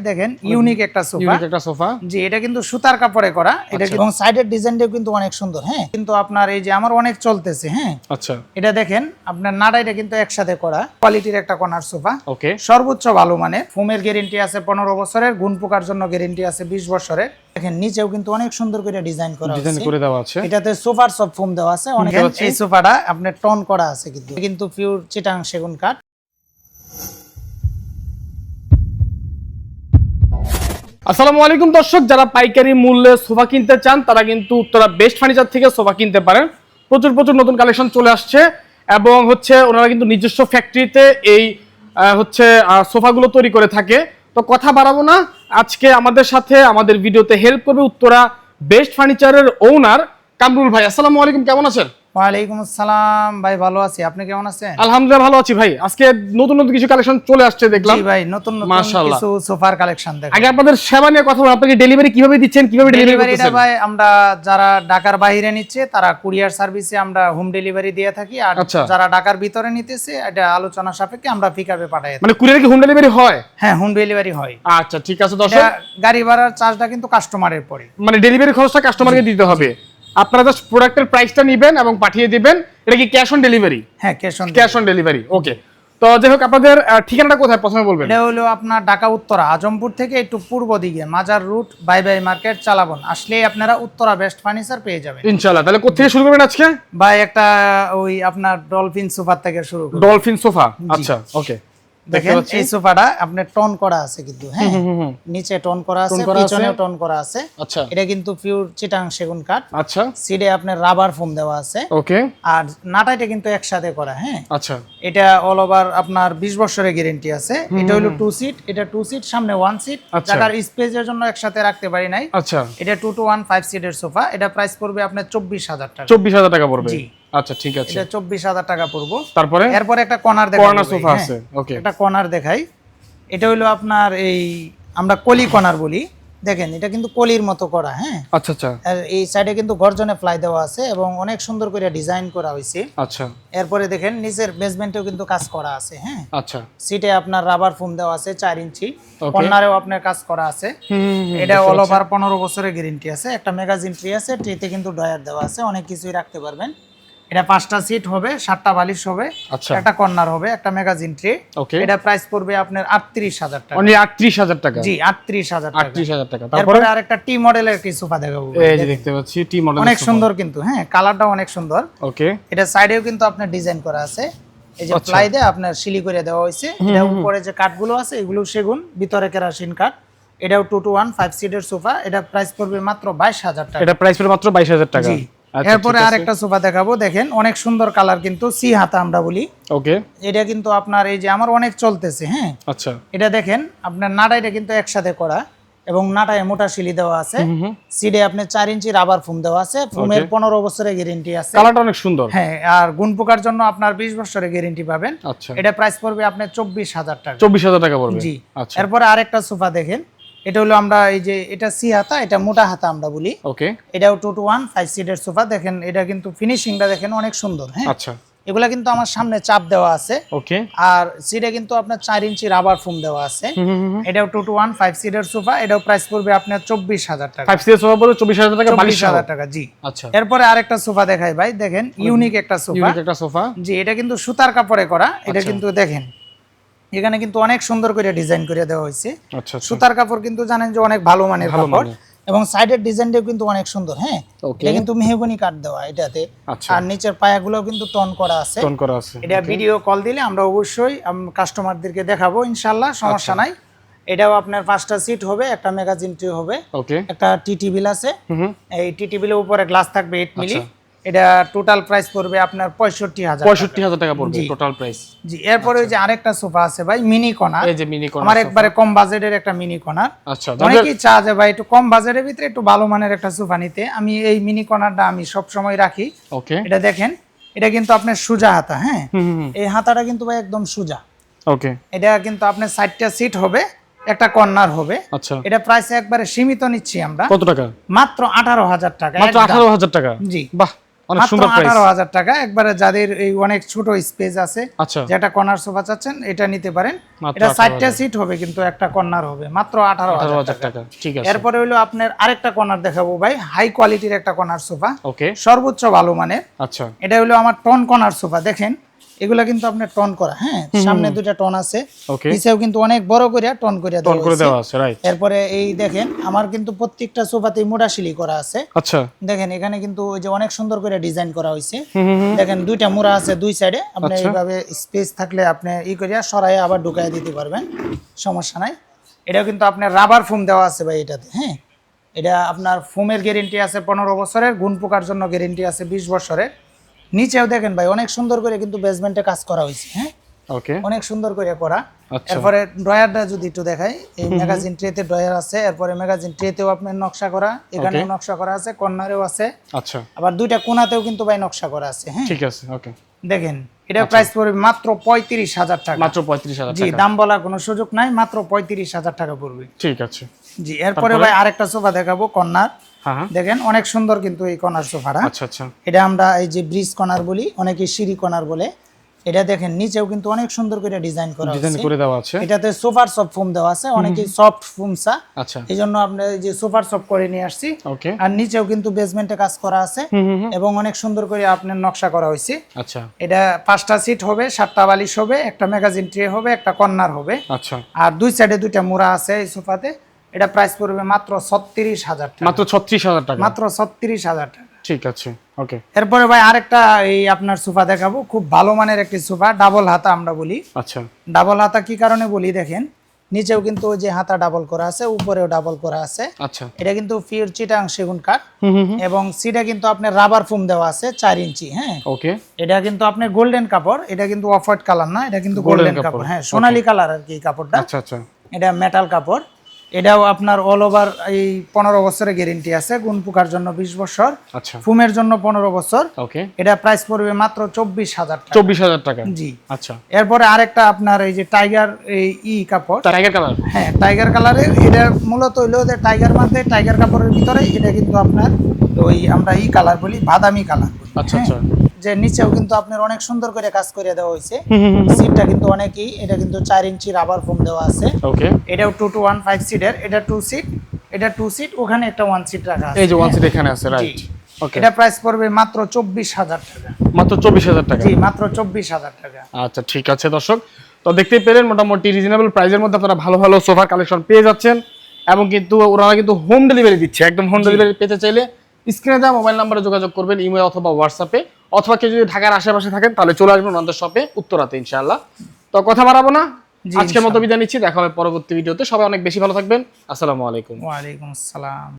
দেখেন ইউনিক একটা সোফা জি, এটা কিন্তু সুতার কাপড়ে করা, এটা এবং সাইডের ডিজাইনটাও কিন্তু অনেক সুন্দর। হ্যাঁ, কিন্তু আপনার এই যে আমার অনেক চলতেছে। হ্যাঁ, আচ্ছা, এটা দেখেন আপনার নাড়াইটা কিন্তু একসাথে করা, কোয়ালিটির একটা কর্নার সোফা। ওকে, সর্বোচ্চ ভালো মানে ফোমের গ্যারান্টি আছে 15 বছরের, গুণ পোকার জন্য গ্যারান্টি আছে 20 বছরের। দেখেন নিচেও কিন্তু অনেক সুন্দর করে ডিজাইন করে দেওয়া আছে, এটাতে সোফার সব ফোম দেওয়া আছে অনেক। এই সোফাটা আপনার টন করা আছে, কিন্তু পিওর চিটাং সেগুন কাঠ। আসসালামু আলাইকুম দর্শক, যারা পাইকারি মূল্যে সোফা কিনতে চান তারা কিন্তু উত্তরা বেস্ট ফার্নিচার থেকে সোফা কিনতে পারেন। প্রচুর নতুন কালেকশন চলে আসছে এবং ওনারা কিন্তু নিজস্ব ফ্যাক্টরিতে এই সোফাগুলো তৈরি করে থাকে। তো কথা বাড়াবো না, আজকে আমাদের সাথে আমাদের ভিডিওতে হেল্প করবে উত্তরা বেস্ট ফার্নিচারের ওনার কামরুল ভাই। আসসালামু আলাইকুম, কেমন আছেন? ওয়ালাইকুম আসসালাম ভাই, ভালো আছি, আপনি কেমন আছেন? আলহামদুলিল্লাহ ভালো আছি ভাই। আজকে নতুন কিছু কালেকশন চলে আসছে দেখলাম। জি ভাই, নতুন কিছু সোফার কালেকশন দেখেন। আগে আপনাদের সেবা নিয়ে কথা বলুন, আপনাকে ডেলিভারি কিভাবে দিচ্ছেন, কিভাবে ডেলিভারি করতেছেন? ভাই আমরা যারা ঢাকার বাইরে নিচ্ছে তারা কুরিয়ার সার্ভিসে আমরা হোম ডেলিভারি দিয়ে থাকি, আর যারা ঢাকার ভিতরে নিতেছে এটা আলোচনা সাপেক্ষে আমরা পিকআপে পাঠাই। মানে কুরিয়ারে কি হোম ডেলিভারি হয়? হ্যাঁ, হোম ডেলিভারি হয়। আচ্ছা ঠিক আছে দর্শক, গাড়ি ভাড়ার চার্জটা কিন্তু কাস্টমারের পড়ে, মানে ডেলিভারি খরচটা কাস্টমারকে দিতে হবে। আপনারা জাস্ট প্রোডাক্টের প্রাইসটা নেবেন এবং পাঠিয়ে দিবেন। এটা কি ক্যাশ অন ডেলিভারি? হ্যাঁ, ক্যাশ অন ডেলিভারি। ওকে, তো যাই হোক আপনাদের ঠিকানাটা কোথায় প্রথমে বলবেন? এটা হলো আপনার ঢাকা উত্তরা আজমপুর থেকে একটু পূর্ব দিকে মাজার রুট বাই মার্কেট চালাবন আসলেই আপনারা উত্তরা বেস্ট ফার্নিচার পেয়ে যাবেন ইনশাআল্লাহ। তাহলে কোথা থেকে শুরু করবেন আজকে? ভাই একটা ওই আপনার ডলফিন সোফা থেকে শুরু করব। ডলফিন সোফা, আচ্ছা ওকে। দেখেন এই সোফাটা আপনার টোন করা আছে কিন্তু। হ্যাঁ, নিচে টোন করা আছে, পিছনেও টোন করা আছে। আচ্ছা, এটা কিন্তু পিওর চিটাং সেগুন কাঠ। আচ্ছা, সিটে আপনার রাবার ফোম দেওয়া আছে। ওকে, আর নাটাইটা কিন্তু একসাথে করা। হ্যাঁ, আচ্ছা, এটা অল ওভার আপনার 20 বছরের গ্যারান্টি আছে। এটা হলো 2 সিট, এটা 2 সিট, সামনে 1 সিট, জায়গার স্পেসের জন্য একসাথে রাখতে পারি নাই। আচ্ছা, এটা 2 to 1 5 সিটের সোফা। এটা প্রাইস পড়বে আপনার 24,000 টাকা। 24,000 টাকা পড়বে? জি আচ্ছা ঠিক আছে, এটা 24,000 টাকা পড়বো। তারপরে এরপর একটা কর্নার সোফা আছে। ওকে, একটা কর্নার দেখাই। এটা হলো আপনার এই আমরা কলি কর্নার বলি। দেখেন এটা কিন্তু কলির মতো করা। হ্যাঁ, আচ্ছা আচ্ছা, আর এই সাইডে কিন্তু গর্জনে ফ্লাই দেওয়া আছে এবং অনেক সুন্দর করে ডিজাইন করা হয়েছে। আচ্ছা, এরপরে দেখেন নিচের বেসমেন্টেও কিন্তু কাজ করা আছে। হ্যাঁ, আচ্ছা, সিটে আপনার রাবার ফোম দেওয়া আছে 4 ইঞ্চি, কর্নারেও আপনার কাজ করা আছে। এটা অল ওভার 15 বছরের গ্যারান্টি আছে। একটা ম্যাগাজিন ট্রি আছে, ট্রিতে কিন্তু ড্রয়ার দেওয়া আছে, অনেক কিছুই রাখতে পারবেন। এটা 5টা সিট হবে, 7টা বালিশ হবে, একটা কর্নার হবে, একটা ম্যাগাজিন ট্রে। এটা প্রাইস পড়বে আপনার 38,000 টাকা। অনলি 38,000 টাকা? জি 38,000 টাকা। 38,000 টাকা। তারপরে আরেকটা টি মডেলের একটি সোফা দেখাবো। এই যে দেখতে পাচ্ছি টি মডেল, অনেক সুন্দর কিন্তু। হ্যাঁ, কালারটাও অনেক সুন্দর। ওকে, এটা সাইডেও কিন্তু আপনার ডিজাইন করা আছে, এই যে প্লাই দিয়ে আপনার সিলি করে দেওয়া হয়েছে। এটা উপরে যে কাঠগুলো আছে এগুলো সেগুন, ভিতরে কেরাসিন কাঠ। এটাও 2 to 1 5 সিটের সোফা। এটা প্রাইস পড়বে মাত্র 22,000 টাকা। এটা প্রাইস পড়বে মাত্র 22,000 টাকা। এরপরে আরেকটা সোফা দেখাবো। দেখেন অনেক সুন্দর কালার কিন্তু, সি হাতা আমরা বলি। ওকে, এটা কিন্তু আপনার এই যে আমার অনেক চলতেছে। হ্যাঁ, আচ্ছা, এটা দেখেন আপনার নাটাইটা কিন্তু একসাথে করা এবং নাটায় মোটা শিলি দেওয়া আছে। সিডে আপনার 4 ইঞ্চি রাবার ফোম দেওয়া আছে, ফোমের 15 বছরের গ্যারান্টি আছে। কালারটা অনেক সুন্দর। হ্যাঁ, আর গুণ পোকার জন্য আপনার 20 বছরের গ্যারান্টি পাবেন। আচ্ছা, এটা প্রাইস পড়বে আপনার 24,000 টাকা। 24,000 টাকা পড়বে? জি। আচ্ছা, এরপরে আরেকটা সোফা দেখেন। এটা হলো আমরা এই যে এটা সি হাতা, এটা মোটা হাতা আমরা বলি। ওকে, এটাও 2 to 1 5 সিটের সোফা। দেখেন এটা কিন্তু ফিনিশিংটা দেখেন অনেক সুন্দর। হ্যাঁ, আচ্ছা, এগুলা কিন্তু আমার সামনে চাপ দেওয়া আছে। ওকে, আর সিটে কিন্তু আপনার 4 ইঞ্চি রাবার ফোম দেওয়া আছে। এটাও 2 to 1 5 সিটের সোফা। এটাও প্রাইস পড়বে আপনার 24,000 টাকা। 5 সিটের সোফা পড়বে 24,000 টাকা? 22,000 টাকা। জি আচ্ছা, এরপরে আরেকটা সোফা দেখাই ভাই। দেখেন ইউনিক একটা সোফা। জি, এটা কিন্তু সুতার কাপড়ে করা। এটা কিন্তু দেখেন এখানে কিন্তু অনেক সুন্দর করে ডিজাইন করে দেওয়া হয়েছে। আচ্ছা, সুতার কাপড় কিন্তু জানেন যে অনেক ভালো মানের কাপড় এবং সাইডের ডিজাইনটাও কিন্তু অনেক সুন্দর। হ্যাঁ, এটা কিন্তু মেহগনি কাঠ দেওয়া এটাতে। আর নিচের পায়াগুলো কিন্তু টোন করা আছে। এটা ভিডিও কল দিলে আমরা অবশ্যই কাস্টমারদেরকে দেখাবো ইনশাআল্লাহ, সমস্যা নাই। এটাও আপনার 5টা সিট হবে, একটা ম্যাগাজিন ট্রি হবে, একটা টি টেবিল আছে। এই টি টেবিলের উপরে গ্লাস থাকবে 8 মিলি। এটা টোটাল প্রাইস পড়বে আপনার 65,000 টাকা পড়বে টোটাল প্রাইস। জি, এরপরে ওই যে আরেকটা সোফা আছে ভাই, মিনি কর্নার। এই যে মিনি কর্নার, আমার একবারে কম বাজেটের একটা মিনি কর্নার। আচ্ছা, অনেকেই চায় যে ভাই একটু কম বাজেটের ভিতরে একটু ভালো মানের একটা সোফা নিতে। আমি এই মিনি কর্নারটা আমি সব সময় রাখি। ওকে, এটা দেখেন এটা কিন্তু আপনার সোজা হাতা। হ্যাঁ, এই হাতাটা কিন্তু ভাই একদম সোজা। ওকে, এটা কিন্তু আপনার 60টা সিট হবে, একটা কর্নার হবে। আচ্ছা, এটা প্রাইস একবারে সীমিত নিচ্ছি আমরা। কত টাকা? মাত্র 18,000 টাকা। মাত্র 18,000 টাকা? জি, বাহ, অনেক সুন্দর প্রাইস 18,000 টাকা একবারে যাদের এই অনেক ছোট স্পেস আছে আচ্ছা যেটা কর্নার সোফা চাচ্ছেন এটা নিতে পারেন এটা 4টা সিট হবে কিন্তু একটা কর্নার হবে মাত্র 18,000 টাকা ঠিক আছে এরপরে হলো আপনার আরেকটা কর্নার দেখাবো ভাই হাই কোয়ালিটির একটা কর্নার সোফা ওকে সর্বোচ্চ ভালো মানের আচ্ছা এটা হলো আমার টন কর্নার সোফা দেখেন এগুলা কিন্তু আপনার টন করা হ্যাঁ সামনে দুইটা টন আছে নিচেও কিন্তু অনেক বড় করে টন করে দেওয়া আছে রাইট এরপরে এই দেখেন আমার কিন্তু প্রত্যেকটা সোফাতেই মোড়াশিলি করা আছে আচ্ছা দেখেন এখানে কিন্তু ওই যে অনেক সুন্দর করে ডিজাইন করা হয়েছে দেখেন দুইটা মোড়া আছে দুই সাইডে আপনি এইভাবে স্পেস থাকলে আপনি করিয়া সরাইয়া আবার ঢুকায় দিতে পারবেন সমস্যা নাই এটা কিন্তু আপনার রাবার ফোম দেওয়া আছে ভাই এটাতে হ্যাঁ এটা আপনার ফোমের গ্যারেন্টি আছে 15 বছরের গুণ পোকার জন্য গ্যারেন্টি আছে 20 বছরের নিচেও দেখেন ভাই অনেক সুন্দর করে কিন্তু বেসমেন্টে কাজ করা হয়েছে হ্যাঁ ওকে অনেক সুন্দর করে করা এরপরে ড্রয়ারটা যদি একটু দেখাই এই ম্যাগাজিন ট্রেতে ড্রয়ার আছে এরপরে ম্যাগাজিন ট্রেতেও আপনার নকশা করা এখানেও নকশা করা আছে কর্নারেও আছে আচ্ছা আবার দুইটা কোণাতেও কিন্তু ভাই নকশা করা আছে হ্যাঁ ঠিক আছে ওকে দেখেন এটা প্রাইস পড়বে মাত্র 35,000 টাকা মাত্র 35,000 টাকা জি দাম বলার কোনো সুযোগ নাই মাত্র 35,000 টাকা পড়বে ঠিক আছে জি এরপরে ভাই আরেকটা সোফা দেখাবো কর্নার হ্যাঁ দেখেন অনেক সুন্দর কিন্তু এই কর্নার সোফাটা আচ্ছা আচ্ছা এটা আমরা এই যে ব্রিজ কর্নার বলি অনেকে সিঁড়ি কর্নার বলে এটা দেখেন নিচেও কিন্তু অনেক সুন্দর করে ডিজাইন করা আছে ডিজাইন করে দেওয়া আছে এটাতে সুপার সফট ফোম দেওয়া আছে অনেকে সফট ফোমসা আচ্ছা এইজন্য আমরা এই যে সুপার সফট করে নিয়ে আসছি ওকে আর নিচেও কিন্তু বেসমেন্টে কাজ করা আছে এবং অনেক সুন্দর করে আপনার নকশা করা হয়েছে আচ্ছা এটা 5টা সিট হবে 7টা বালিশ হবে একটা ম্যাগাজিন ট্রে হবে একটা কর্নার হবে আচ্ছা আর দুই সাইডে দুইটা মোড়া আছে এই সোফাতে এটা প্রাইস পড়বে মাত্র 36,000 টাকা মাত্র 36,000 টাকা মাত্র 36,000 টাকা ঠিক আছে ওকে এরপরে ভাই আরেকটা এই আপনার সোফা দেখাবো খুব ভালো মানের একটি সোফা ডাবল হাতা আমরা বলি আচ্ছা ডাবল হাতা কি কারণে বলি দেখেন নিচেও কিন্তু ওই যে হাতা ডাবল করা আছে উপরেও ডাবল করা আছে আচ্ছা এটা কিন্তু পিওর চিটাং সেগুন কাঠ এবং সিটা কিন্তু আপনার রাবার ফোম দেওয়া আছে 4 ইঞ্চি হ্যাঁ ওকে এটা কিন্তু আপনার গোল্ডেন কাপড় এটা কিন্তু অফ হোয়াইট কালার না এটা কিন্তু গোল্ডেন কাপড় হ্যাঁ সোনালী কালার আর কি কাপড়টা আচ্ছা আচ্ছা এটা মেটাল কাপড় এটাও আপনার অল ওভার এই 15 বছরের গ্যারেন্টি আছে গুণ পোকার জন্য 20 বছর আচ্ছা ফুমের জন্য 15 বছর ওকে এটা প্রাইস পড়বে মাত্র 24,000 টাকা 24,000 টাকা জি আচ্ছা এরপরে আরেকটা আপনার এই যে টাইগার এই কাপড় টাইগার কালার হ্যাঁ টাইগার কালারের এটা মূলত হইলো যে টাইগার মধ্যে টাইগার কাপড়ের ভিতরে এটা কিন্তু আপনার ওই আমরা কালার বলি বাদামি কালার আচ্ছা আচ্ছা যে নিচেও কিন্তু আপনার অনেক সুন্দর করে কাজ করে দেওয়া হয়েছে সিটটা কিন্তু অনেকই এটা কিন্তু 4 ইঞ্চি রাবার ফোম দেওয়া আছে ওকে এটাও 2 to 1 5 সিটের এটা 2 সিট এটা 2 সিট ওখানে একটা 1 সিট রাখা আছে এই যে 1 সিট এখানে আছে রাইট ওকে এটা প্রাইস পড়বে মাত্র 24,000 টাকা মাত্র 24,000 টাকা জি মাত্র 24,000 টাকা আচ্ছা ঠিক আছে দর্শক তো দেখতেই পেলেন মোটামুটি রিজনেবল প্রাইসের মধ্যে আপনারা ভালো ভালো সোফার কালেকশন পেয়ে যাচ্ছেন এবং কিন্তু ওরা কিন্তু হোম ডেলিভারি দিচ্ছে একদম হোম ডেলিভারি পেতে চাইলে স্ক্রিনে দেওয়া মোবাইল নম্বরে যোগাযোগ করবেন ইমেল অথবা হোয়াটসঅ্যাপে অথবা কেউ যদি ঢাকার আশেপাশে থাকেন তাহলে চলে আসবেন ওনাদের শপে উত্তরাতে ইনশাআল্লাহ তো কথা বাড়াবো না আজকের মতো বিদায় নিচ্ছি দেখা হবে পরবর্তী ভিডিওতে সবাই অনেক বেশি ভালো থাকবেন আসসালামু আলাইকুম ওয়া আলাইকুম আসসালাম